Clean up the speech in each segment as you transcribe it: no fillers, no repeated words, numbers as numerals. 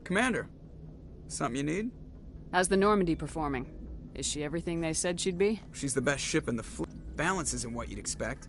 Commander, something you need? How's the Normandy performing? Is she everything they said she'd be? She's the best ship in the fleet. Balance isn't what you'd expect.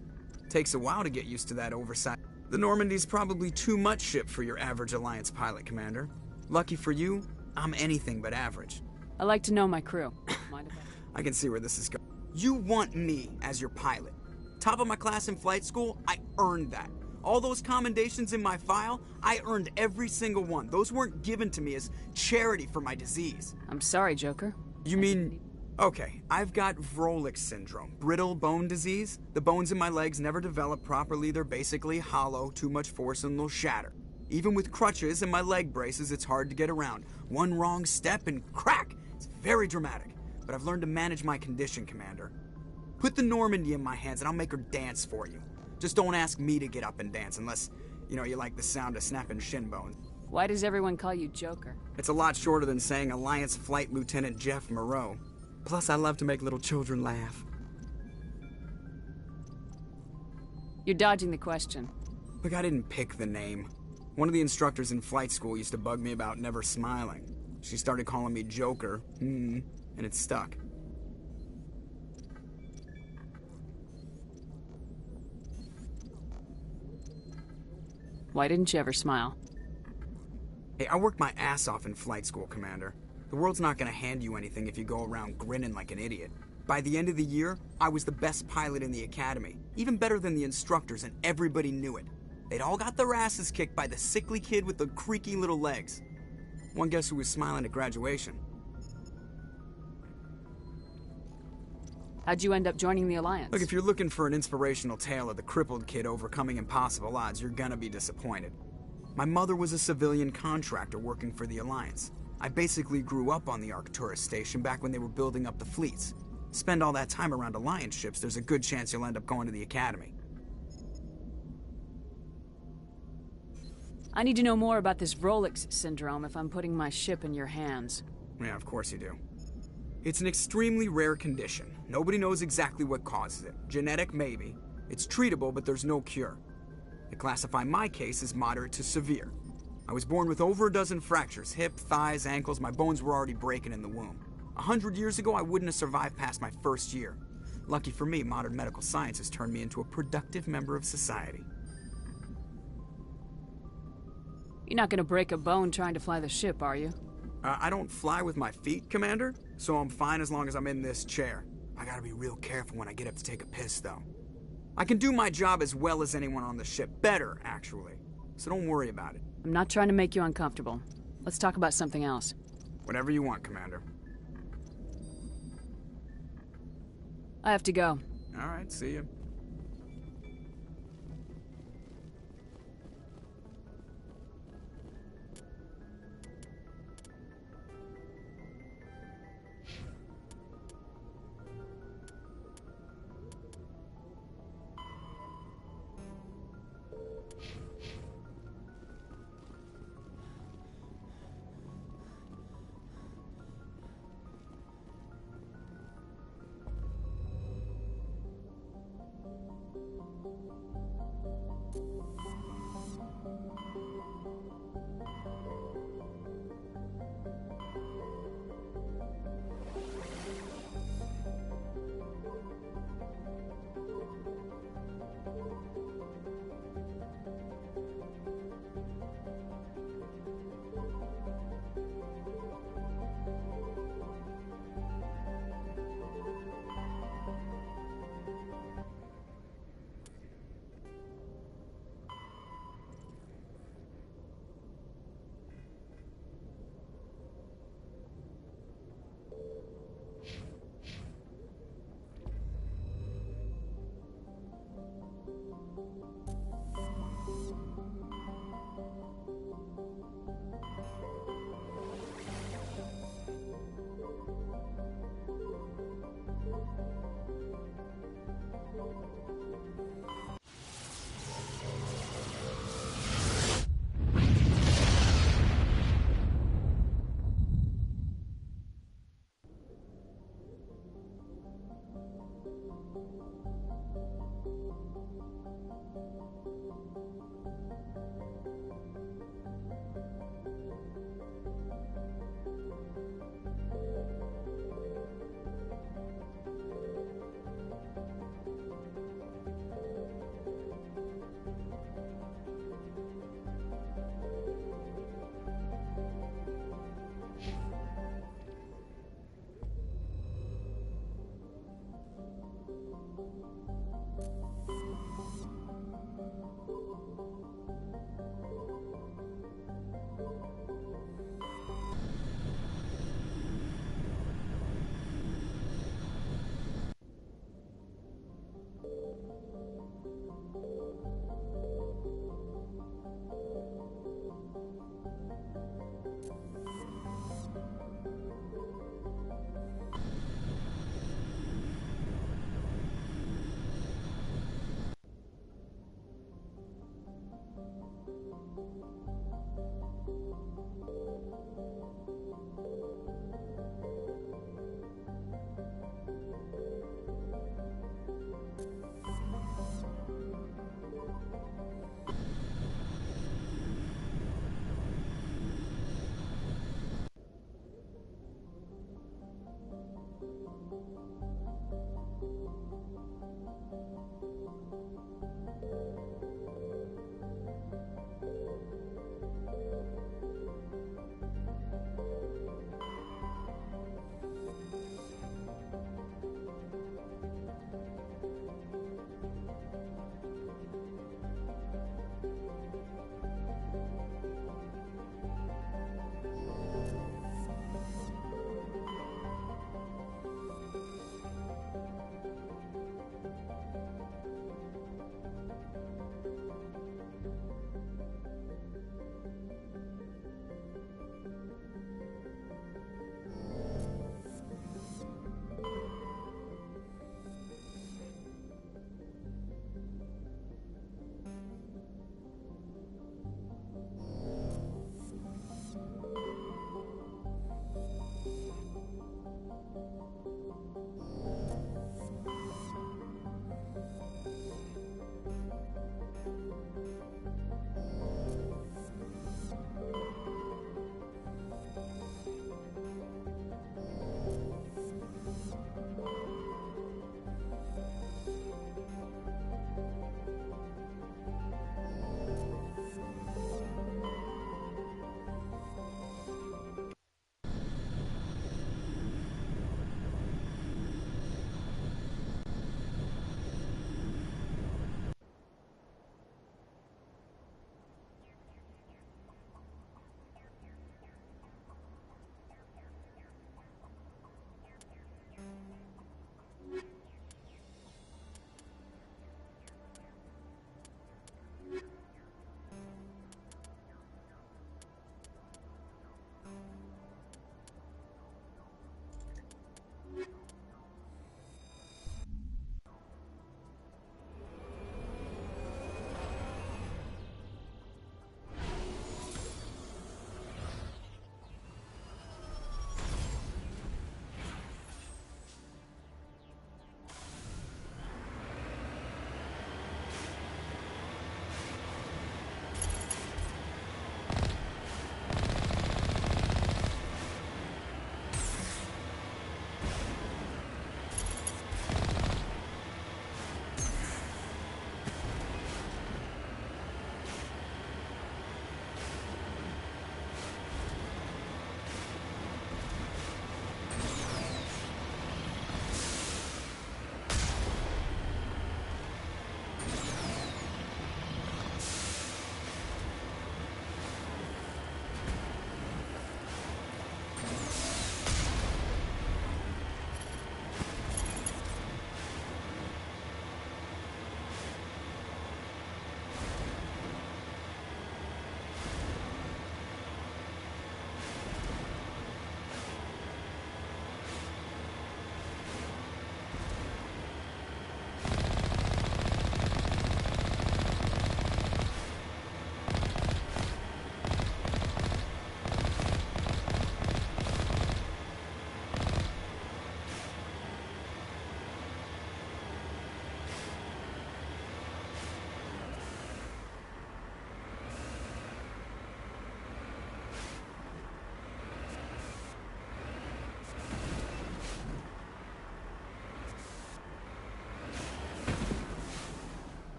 Takes a while to get used to that oversight. The Normandy's probably too much ship for your average Alliance pilot, Commander. Lucky for you, I'm anything but average. I like to know my crew. Mind if I can see where this is going. You want me as your pilot. Top of my class in flight school, I earned that. All those commendations in my file, I earned every single one. Those weren't given to me as charity for my disease. I'm sorry, Joker. You mean... Okay, I've got Vrolik syndrome, brittle bone disease. The bones in my legs never develop properly. They're basically hollow, too much force and they'll shatter. Even with crutches and my leg braces, it's hard to get around. One wrong step and crack! It's very dramatic. But I've learned to manage my condition, Commander. Put the Normandy in my hands and I'll make her dance for you. Just don't ask me to get up and dance unless, you like the sound of snapping shin bones. Why does everyone call you Joker? It's a lot shorter than saying Alliance Flight Lieutenant Jeff Moreau. Plus, I love to make little children laugh. You're dodging the question. Look, I didn't pick the name. One of the instructors in flight school used to bug me about never smiling. She started calling me Joker, and it stuck. Why didn't you ever smile? Hey, I worked my ass off in flight school, Commander. The world's not gonna hand you anything if you go around grinning like an idiot. By the end of the year, I was the best pilot in the academy, even better than the instructors, and everybody knew it. They'd all got their asses kicked by the sickly kid with the creaky little legs. One guess who was smiling at graduation? How'd you end up joining the Alliance? Look, if you're looking for an inspirational tale of the crippled kid overcoming impossible odds, you're gonna be disappointed. My mother was a civilian contractor working for the Alliance. I basically grew up on the Arcturus station back when they were building up the fleets. Spend all that time around Alliance ships, there's a good chance you'll end up going to the Academy. I need to know more about this Vrolik syndrome if I'm putting my ship in your hands. Yeah, of course you do. It's an extremely rare condition. Nobody knows exactly what causes it. Genetic, maybe. It's treatable, but there's no cure. They classify my case as moderate to severe. I was born with over a dozen fractures, hip, thighs, ankles. My bones were already breaking in the womb. 100 years ago, I wouldn't have survived past my first year. Lucky for me, modern medical science has turned me into a productive member of society. You're not gonna break a bone trying to fly the ship, are you? I don't fly with my feet, Commander, so I'm fine as long as I'm in this chair. I gotta be real careful when I get up to take a piss, though. I can do my job as well as anyone on the ship. Better, actually. So don't worry about it. I'm not trying to make you uncomfortable. Let's talk about something else. Whatever you want, Commander. I have to go. All right, see you.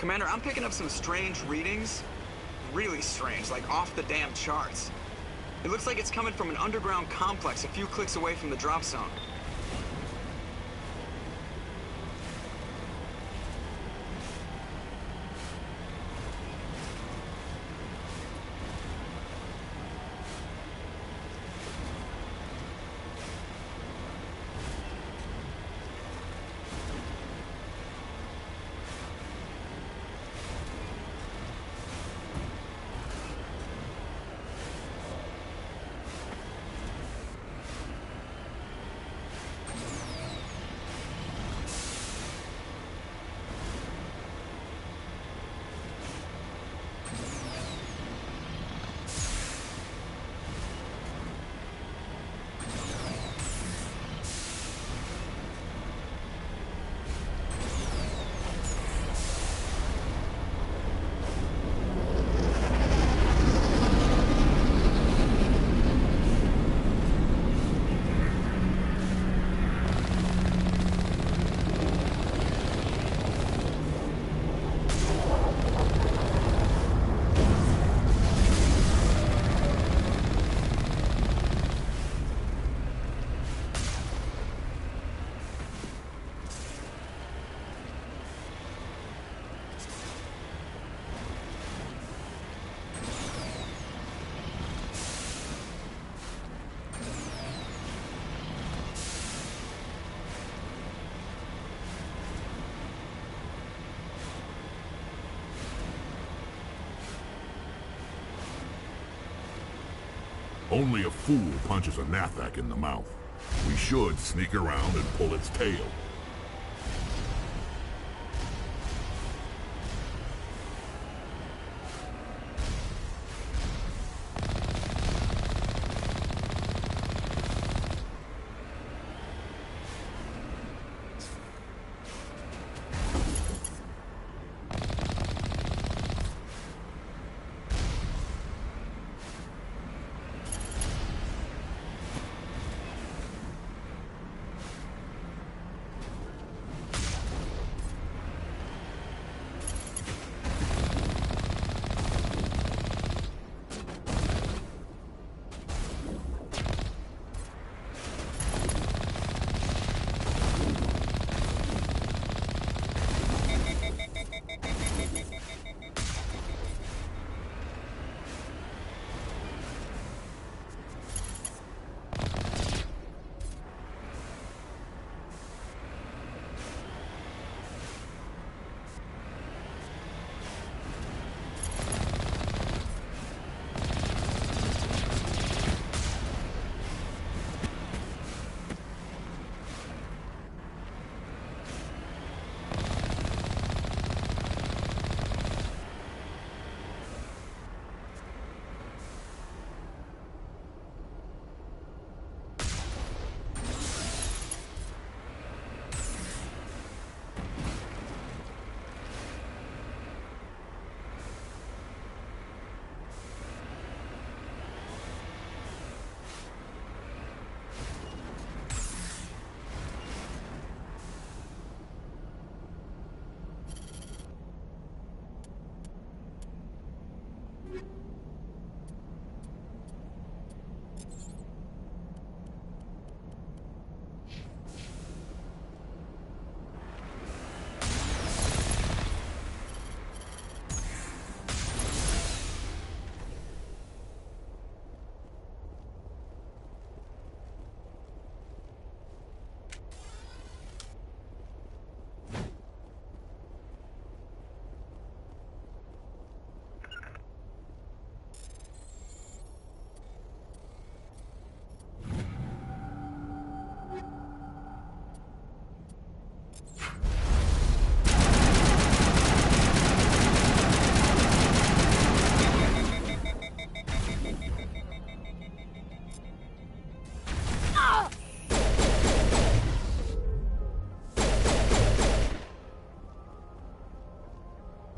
Commander, I'm picking up some strange readings. Really strange, like off the damn charts. It looks like it's coming from an underground complex a few clicks away from the drop zone. Only a fool punches a Nathak in the mouth. We should sneak around and pull its tail.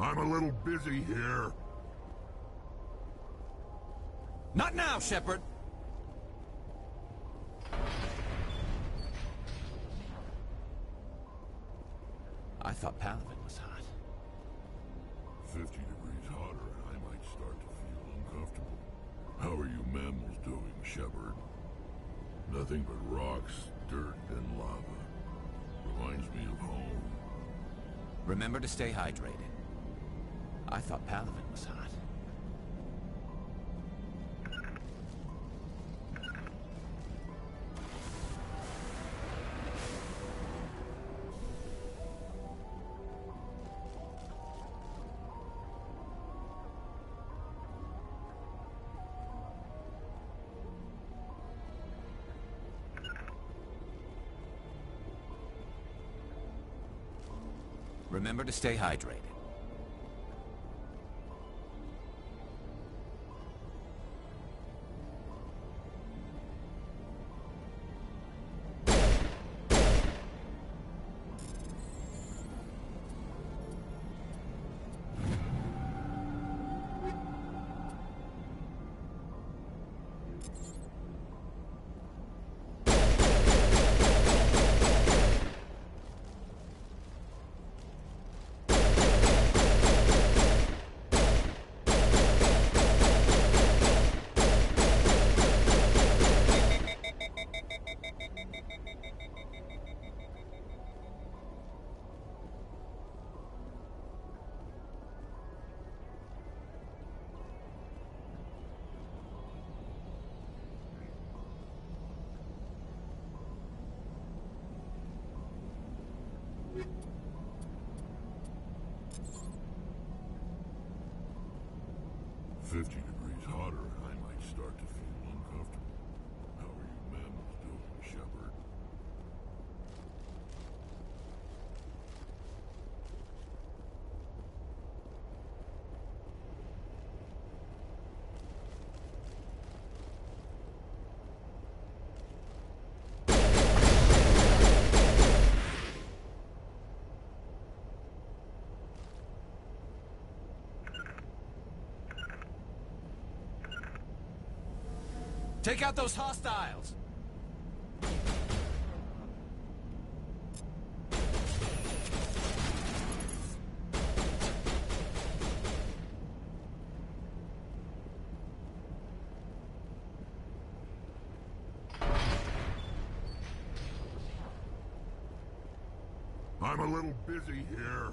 I'm a little busy here. Not now, Shepard. I thought Palaven was hot. 50 degrees hotter, I might start to feel uncomfortable. How are you mammals doing, Shepard? Nothing but rocks, dirt, and lava. Reminds me of home. Remember to stay hydrated. I thought Palaven was hot. Remember to stay hydrated. "50 degrees hotter, I might start to feel uncomfortable. How are you mammals doing, Shepard?" Take out those hostiles! "I'm a little busy here."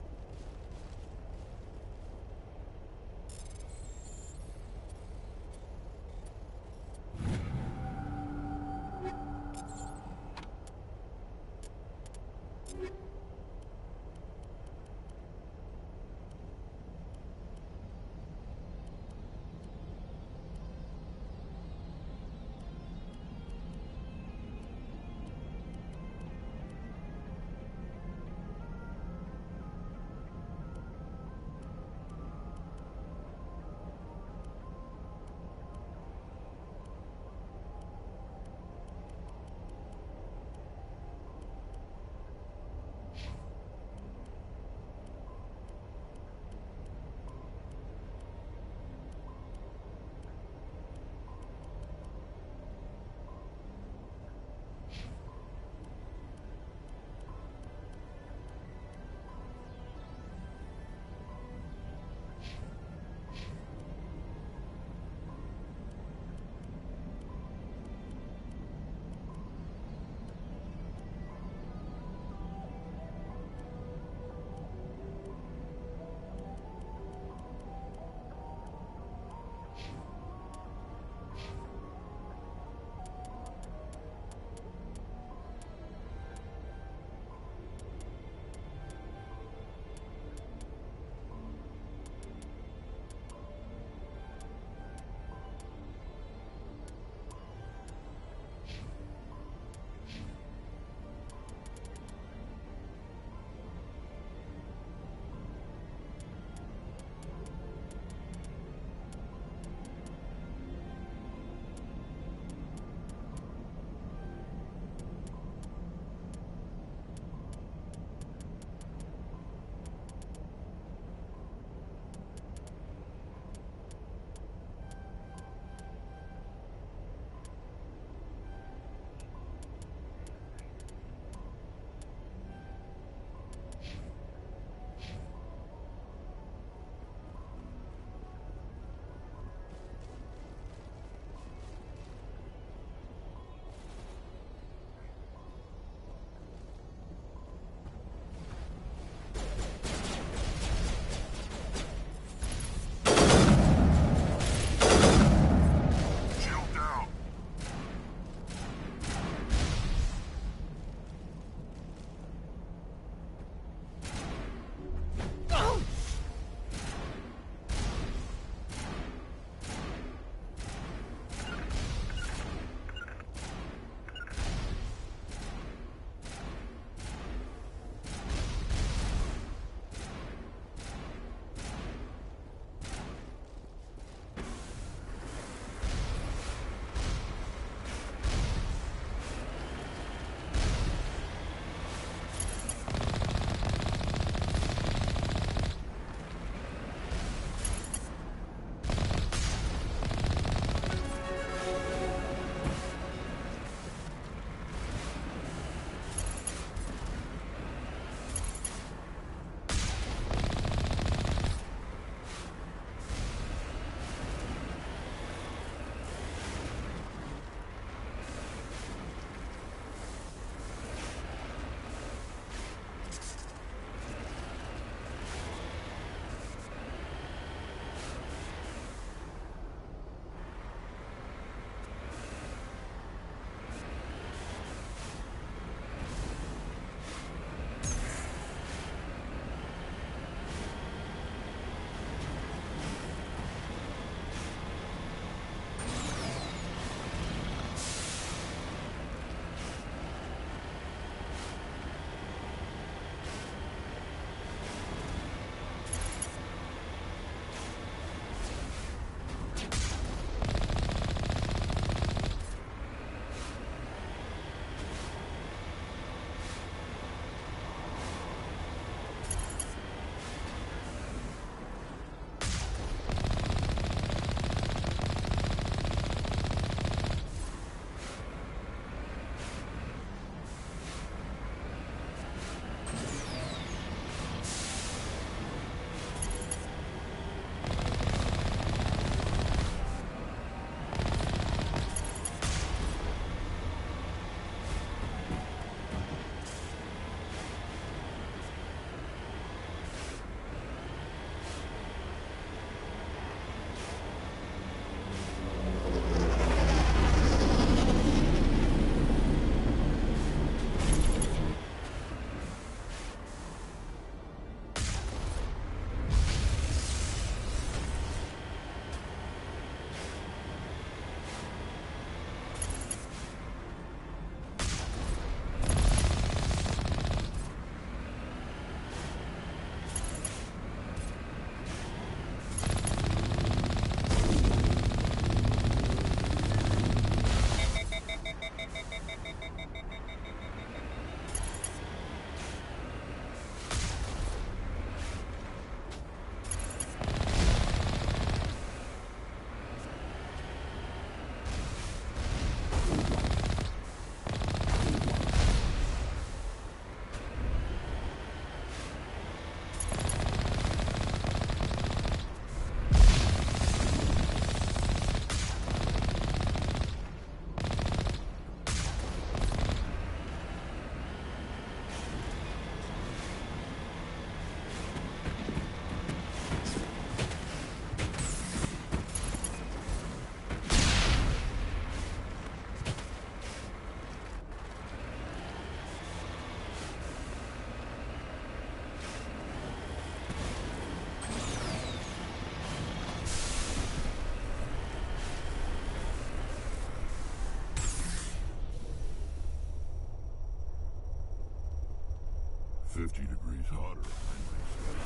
50 degrees hotter, I might say.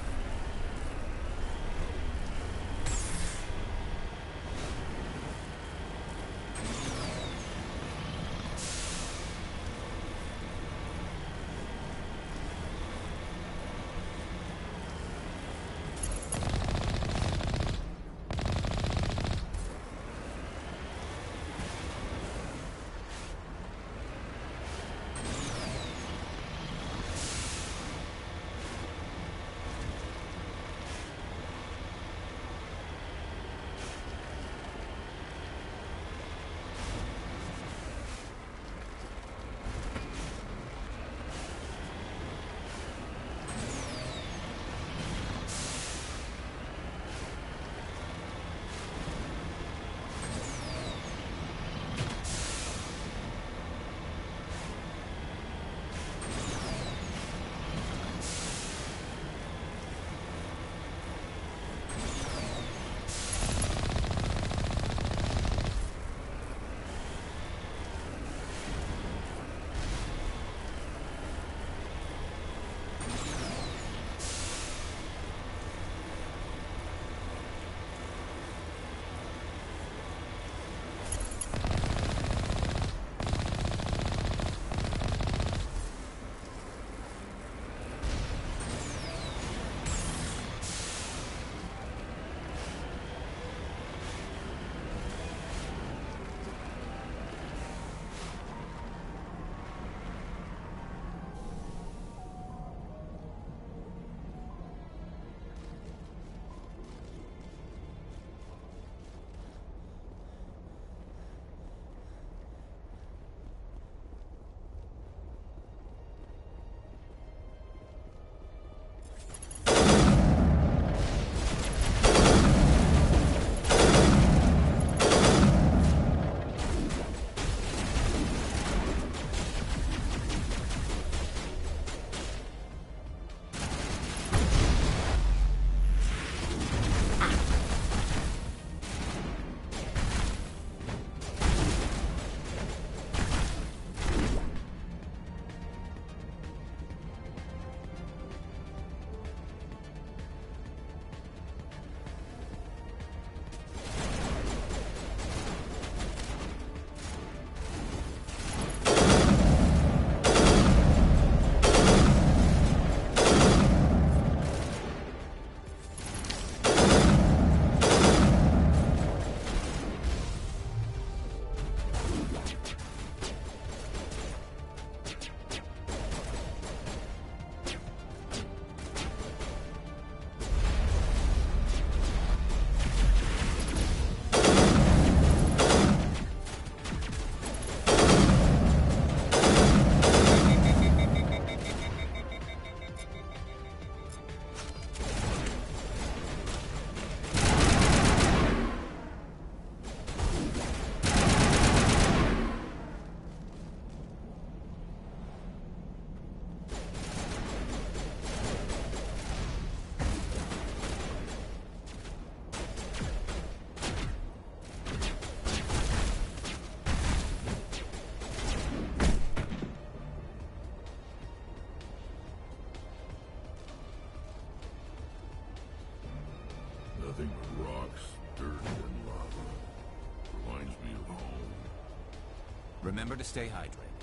Nothing but rocks, dirt, and lava. Reminds me of home. Remember to stay hydrated.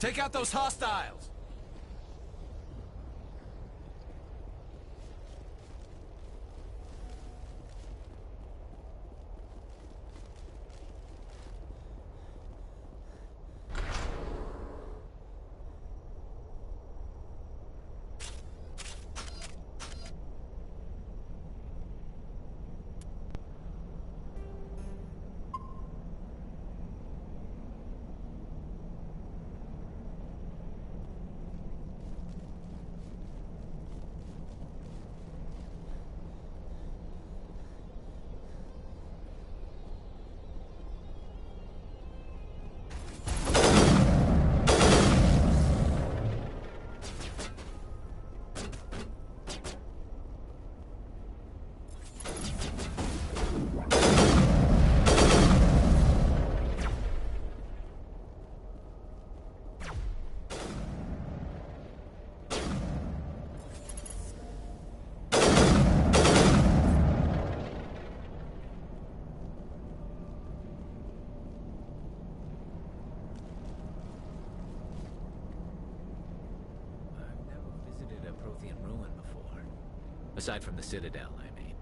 Take out those hostiles! Prothean ruin before. Aside from the Citadel, I mean.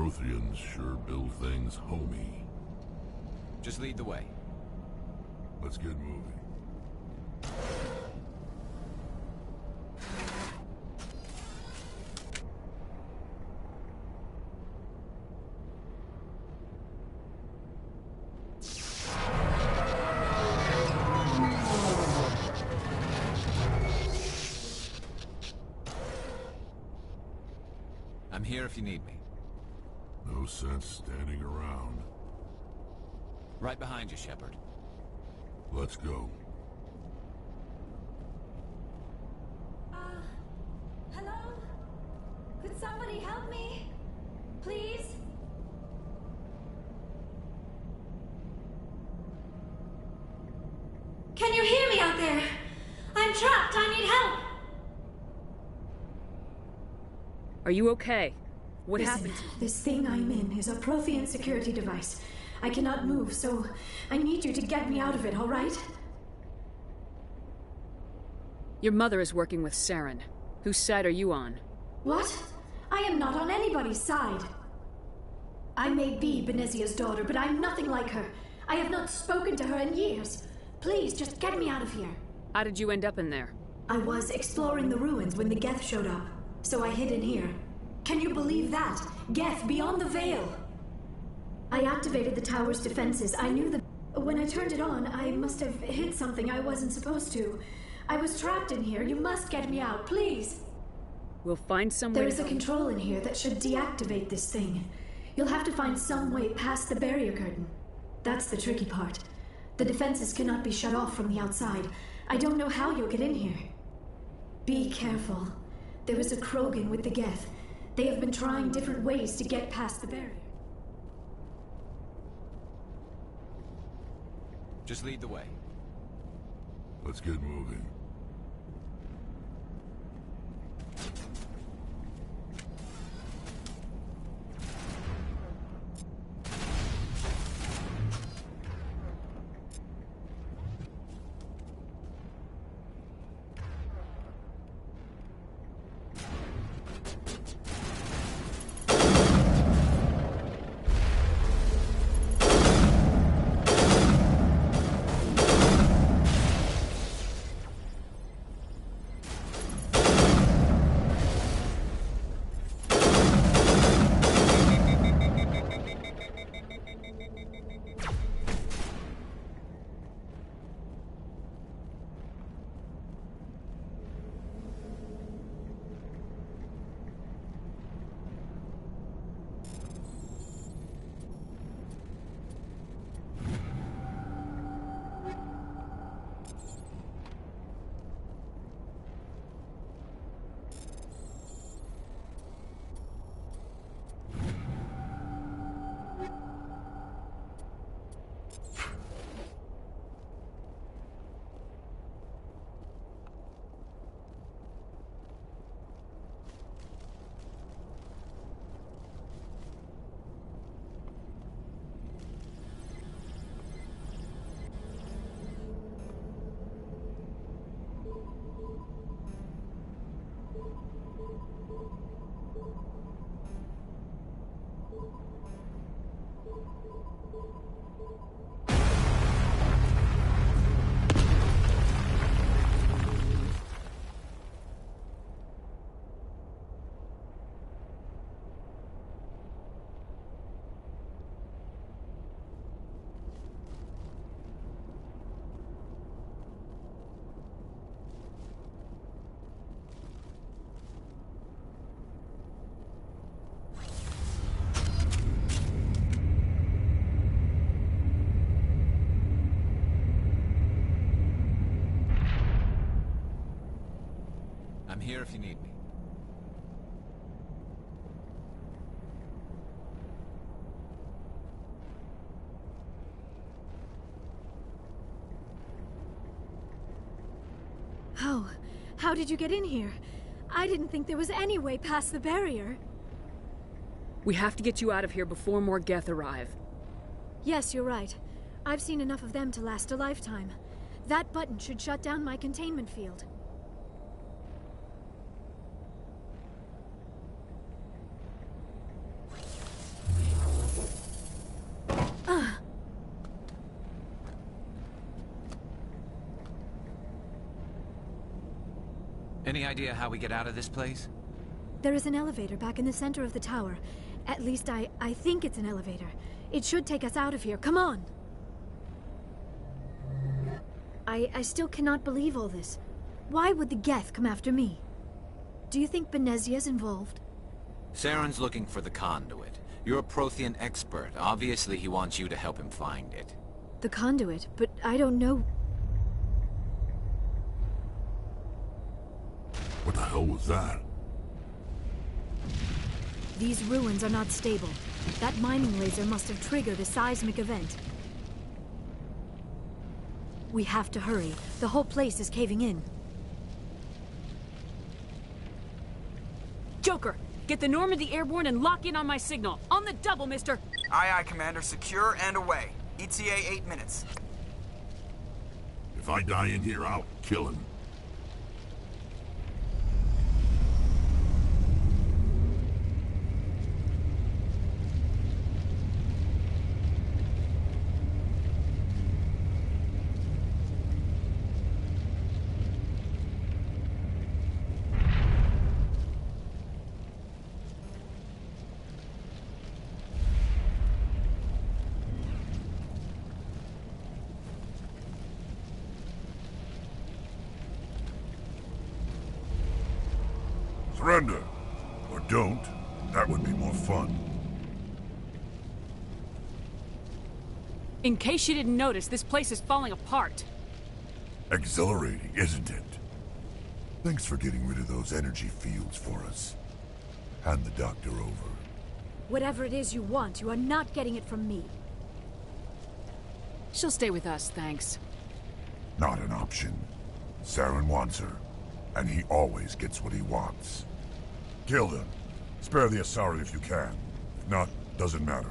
Protheans sure build things homey. Just lead the way. Let's get moving. I'm here if you need me. No sense standing around. Right behind you, Shepard. Let's go. Hello? Could somebody help me? Please? Can you hear me out there? I'm trapped. I need help. Are you okay? What Listen, happened? this thing I'm in is a Prothean security device. I cannot move, so I need you to get me out of it, all right? Your mother is working with Saren. Whose side are you on? What? I am not on anybody's side. I may be Benezia's daughter, but I'm nothing like her. I have not spoken to her in years. Please, just get me out of here. How did you end up in there? I was exploring the ruins when the Geth showed up, so I hid in here. Can you believe that? Geth, beyond the veil! I activated the tower's defenses. I knew that when I turned it on, I must have hit something I wasn't supposed to. I was trapped in here. You must get me out, please. We'll find some way. There is a control in here that should deactivate this thing. You'll have to find some way past the barrier curtain. That's the tricky part. The defenses cannot be shut off from the outside. I don't know how you'll get in here. Be careful. There is a Krogan with the Geth. They have been trying different ways to get past the barrier. Just lead the way. Let's get moving. I'm here if you need me. How did you get in here? I didn't think there was any way past the barrier. We have to get you out of here before more Geth arrive. Yes, you're right. I've seen enough of them to last a lifetime. That button should shut down my containment field. Any idea how we get out of this place? There is an elevator back in the center of the tower. At least I think it's an elevator. It should take us out of here. Come on! I still cannot believe all this. Why would the Geth come after me? Do you think Benezia's involved? Saren's looking for the conduit. You're a Prothean expert. Obviously, he wants you to help him find it. The conduit? But I don't know... What the hell was that? These ruins are not stable. That mining laser must have triggered a seismic event. We have to hurry. The whole place is caving in. Joker, get the Normandy airborne and lock in on my signal. On the double, mister! Aye, aye, Commander. Secure and away. ETA 8 minutes. If I die in here, I'll kill him. Surrender. Or don't. That would be more fun. In case you didn't notice, this place is falling apart. Exhilarating, isn't it? Thanks for getting rid of those energy fields for us. Hand the doctor over. Whatever it is you want, you are not getting it from me. She'll stay with us, thanks. Not an option. Saren wants her, and he always gets what he wants. Kill them. Spare the Asari if you can. If not, doesn't matter.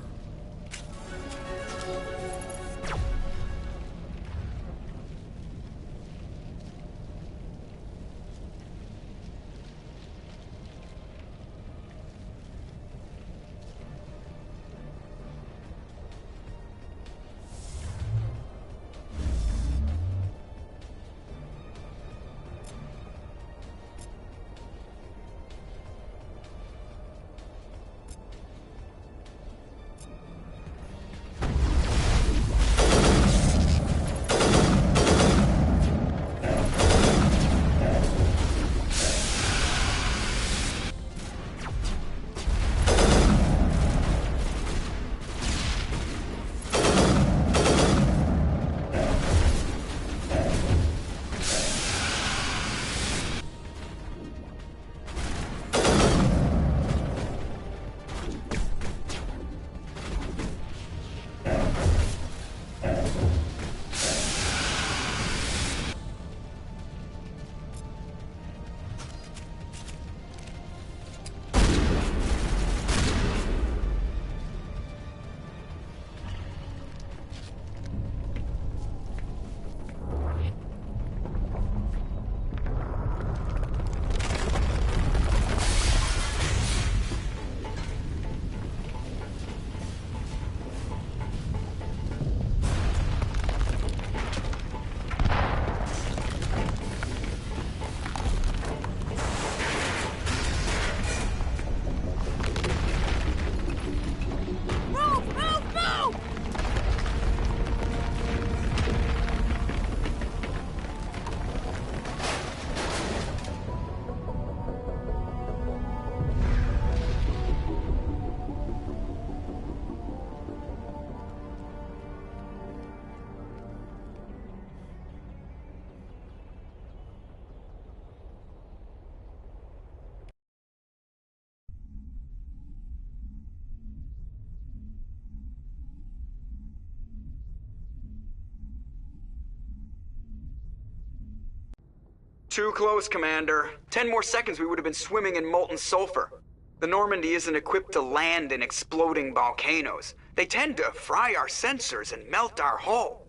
Too close, Commander. 10 more seconds we would have been swimming in molten sulfur. The Normandy isn't equipped to land in exploding volcanoes. They tend to fry our sensors and melt our hull.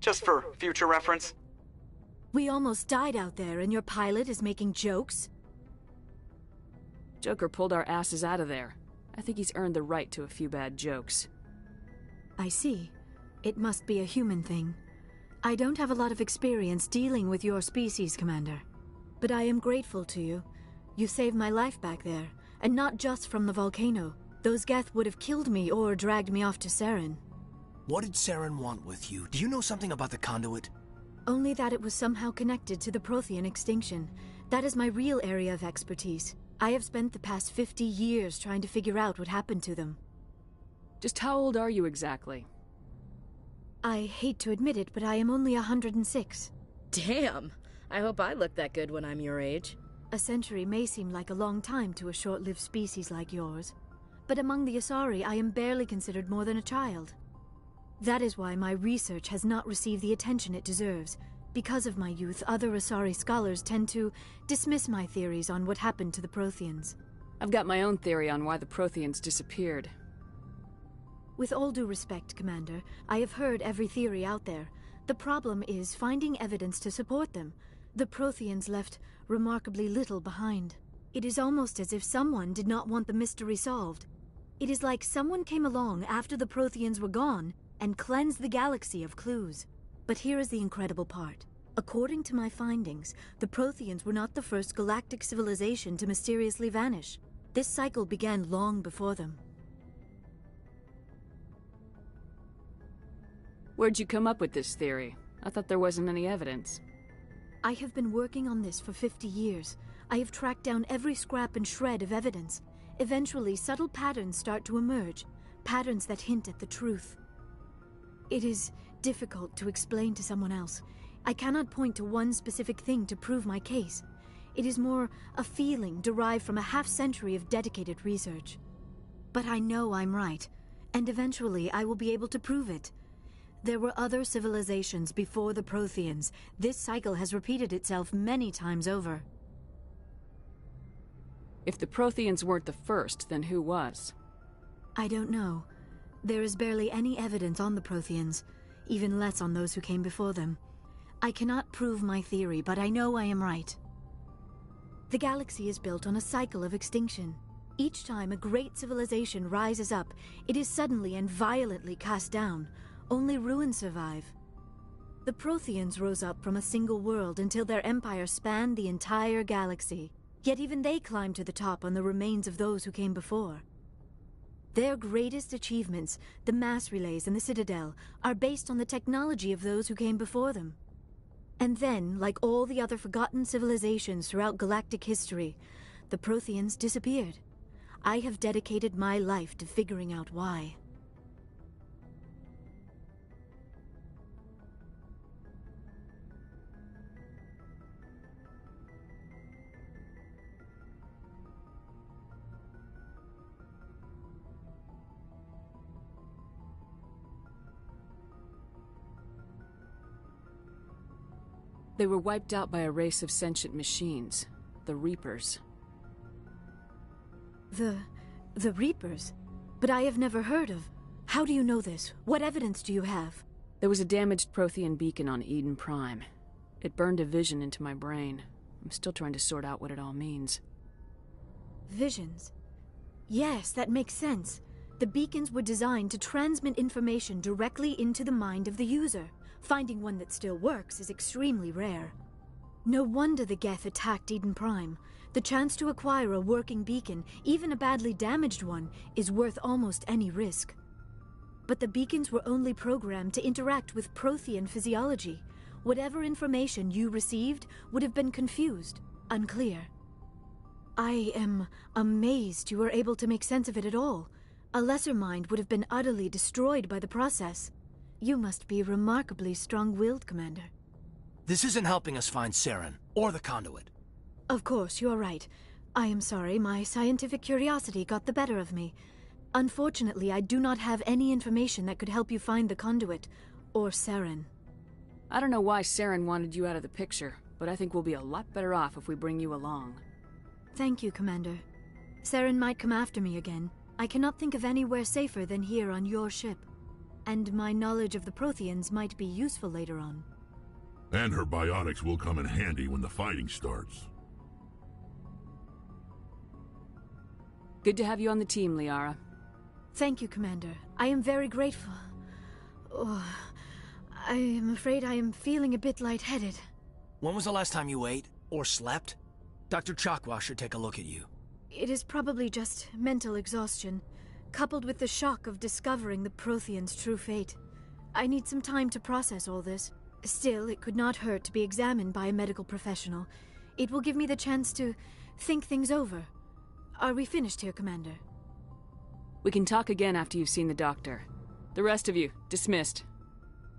Just for future reference. We almost died out there, and your pilot is making jokes? Joker pulled our asses out of there. I think he's earned the right to a few bad jokes. I see. It must be a human thing. I don't have a lot of experience dealing with your species, Commander. but I am grateful to you. You saved my life back there, and not just from the volcano. Those Geth would have killed me or dragged me off to Saren. What did Saren want with you? Do you know something about the conduit? Only that it was somehow connected to the Prothean extinction. That is my real area of expertise. I have spent the past 50 years trying to figure out what happened to them. Just how old are you exactly? I hate to admit it, but I am only 106. Damn! I hope I look that good when I'm your age. A century may seem like a long time to a short-lived species like yours, but among the Asari I am barely considered more than a child. That is why my research has not received the attention it deserves. Because of my youth, other Asari scholars tend to dismiss my theories on what happened to the Protheans. I've got my own theory on why the Protheans disappeared. With all due respect, Commander, I have heard every theory out there. The problem is finding evidence to support them. The Protheans left remarkably little behind. It is almost as if someone did not want the mystery solved. It is like someone came along after the Protheans were gone and cleansed the galaxy of clues. But here is the incredible part. According to my findings, the Protheans were not the first galactic civilization to mysteriously vanish. This cycle began long before them. Where'd you come up with this theory? I thought there wasn't any evidence. I have been working on this for 50 years. I have tracked down every scrap and shred of evidence. Eventually, subtle patterns start to emerge, patterns that hint at the truth. It is difficult to explain to someone else. I cannot point to one specific thing to prove my case. It is more a feeling derived from a half-century of dedicated research. But I know I'm right, and eventually I will be able to prove it. There were other civilizations before the Protheans. This cycle has repeated itself many times over. If the Protheans weren't the first, then who was? I don't know. There is barely any evidence on the Protheans, even less on those who came before them. I cannot prove my theory, but I know I am right. The galaxy is built on a cycle of extinction. Each time a great civilization rises up, it is suddenly and violently cast down. Only ruins survive. The Protheans rose up from a single world until their empire spanned the entire galaxy. Yet even they climbed to the top on the remains of those who came before. Their greatest achievements, the mass relays and the Citadel, are based on the technology of those who came before them. And then, like all the other forgotten civilizations throughout galactic history, the Protheans disappeared. I have dedicated my life to figuring out why. They were wiped out by a race of sentient machines, the Reapers. The Reapers? But I have never heard of. How do you know this? What evidence do you have? There was a damaged Prothean beacon on Eden Prime. It burned a vision into my brain. I'm still trying to sort out what it all means. Visions? Yes, that makes sense. The beacons were designed to transmit information directly into the mind of the user. Finding one that still works is extremely rare. No wonder the Geth attacked Eden Prime. The chance to acquire a working beacon, even a badly damaged one, is worth almost any risk. But the beacons were only programmed to interact with Prothean physiology. Whatever information you received would have been confused, unclear. I am amazed you were able to make sense of it at all. A lesser mind would have been utterly destroyed by the process. You must be remarkably strong-willed, Commander. This isn't helping us find Saren, or the conduit. Of course, you're right. I am sorry, my scientific curiosity got the better of me. Unfortunately, I do not have any information that could help you find the conduit, or Saren. I don't know why Saren wanted you out of the picture, but I think we'll be a lot better off if we bring you along. Thank you, Commander. Saren might come after me again. I cannot think of anywhere safer than here on your ship. And my knowledge of the Protheans might be useful later on. And her biotics will come in handy when the fighting starts. Good to have you on the team, Liara. Thank you, Commander. I am very grateful. Oh, I am afraid I am feeling a bit lightheaded. When was the last time you ate? Or slept? Dr. Chakwas should take a look at you. It is probably just mental exhaustion, coupled with the shock of discovering the Prothean's true fate. I need some time to process all this. Still, it could not hurt to be examined by a medical professional. It will give me the chance to think things over. Are we finished here, Commander? We can talk again after you've seen the doctor. The rest of you, dismissed.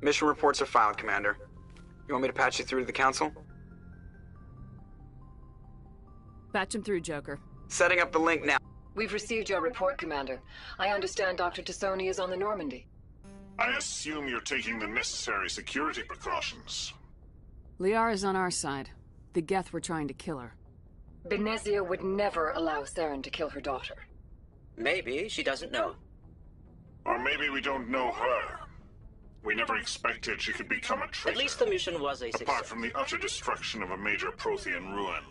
Mission reports are filed, Commander. You want me to patch you through to the Council? Patch him through, Joker. Setting up the link now. We've received your report, Commander. I understand Dr. Tassoni is on the Normandy. I assume you're taking the necessary security precautions. Liara's on our side. The Geth were trying to kill her. Benezia would never allow Saren to kill her daughter. Maybe she doesn't know. Or maybe we don't know her. We never expected she could become a traitor. At least the mission was a success. Apart from the utter destruction of a major Prothean ruin.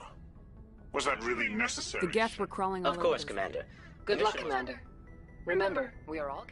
Was that really necessary? The Geth were crawling all over. Of course, Commander. Good luck, Commander. Remember, we are all...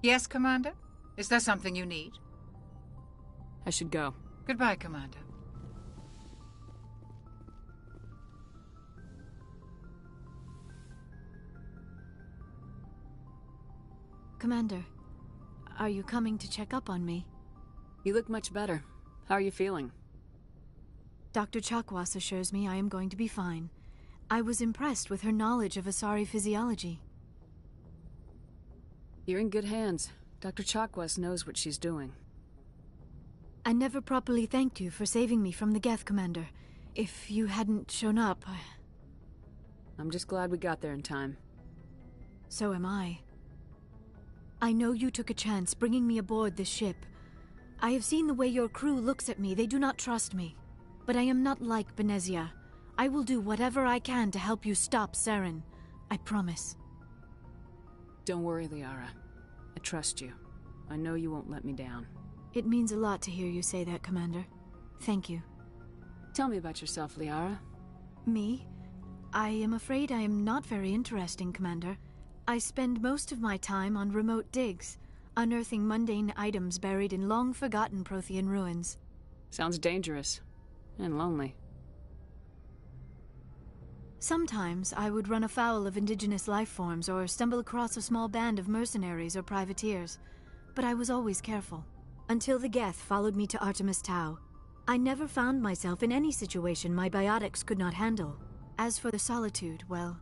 Yes, Commander? Is there something you need? I should go. Goodbye, Commander. Commander, are you coming to check up on me? You look much better. How are you feeling? Dr. Chakwas assures me I am going to be fine. I was impressed with her knowledge of Asari physiology. You're in good hands. Dr. Chakwas knows what she's doing. I never properly thanked you for saving me from the Geth, Commander. If you hadn't shown up, I'm just glad we got there in time. So am I. I know you took a chance bringing me aboard this ship. I have seen the way your crew looks at me. They do not trust me. But I am not like Benezia. I will do whatever I can to help you stop Saren. I promise. Don't worry, Liara. I trust you. I know you won't let me down. It means a lot to hear you say that, Commander. Thank you. Tell me about yourself, Liara. Me? I am afraid I am not very interesting, Commander. I spend most of my time on remote digs, unearthing mundane items buried in long-forgotten Prothean ruins. Sounds dangerous. And lonely. Sometimes I would run afoul of indigenous life forms or stumble across a small band of mercenaries or privateers, but I was always careful. Until the Geth followed me to Artemis Tau. I never found myself in any situation my biotics could not handle. As for the solitude, well,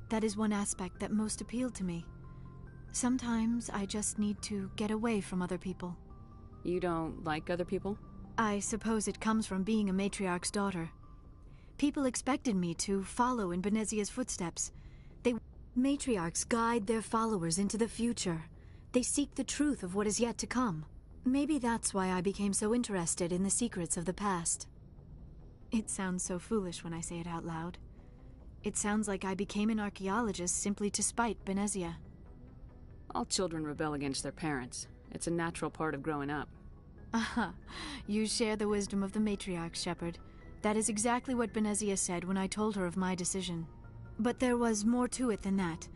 that is one aspect that most appealed to me. Sometimes I just need to get away from other people. You don't like other people? I suppose it comes from being a matriarch's daughter. People expected me to follow in Benezia's footsteps. Matriarchs guide their followers into the future. They seek the truth of what is yet to come. Maybe that's why I became so interested in the secrets of the past. It sounds so foolish when I say it out loud. It sounds like I became an archaeologist simply to spite Benezia. All children rebel against their parents. It's a natural part of growing up. Aha, you share the wisdom of the matriarch, Shepard. That is exactly what Benezia said when I told her of my decision. But there was more to it than that.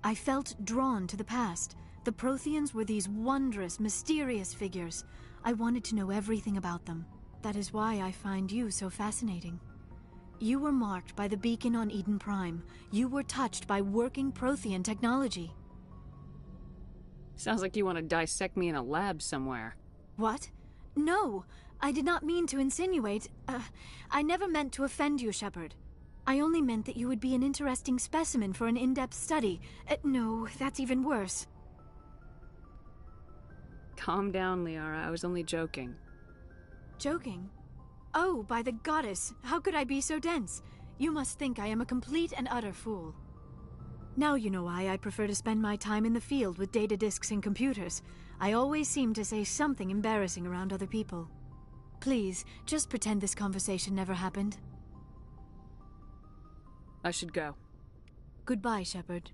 I felt drawn to the past. The Protheans were these wondrous, mysterious figures. I wanted to know everything about them. That is why I find you so fascinating. You were marked by the beacon on Eden Prime. You were touched by working Prothean technology. Sounds like you want to dissect me in a lab somewhere. What? No! I did not mean to insinuate. I never meant to offend you, Shepard. I only meant that you would be an interesting specimen for an in-depth study. No, that's even worse. Calm down, Liara. I was only joking. Joking? Oh, by the goddess, how could I be so dense? You must think I am a complete and utter fool. Now you know why I prefer to spend my time in the field with data disks and computers. I always seem to say something embarrassing around other people. Please, just pretend this conversation never happened. I should go. Goodbye, Shepard.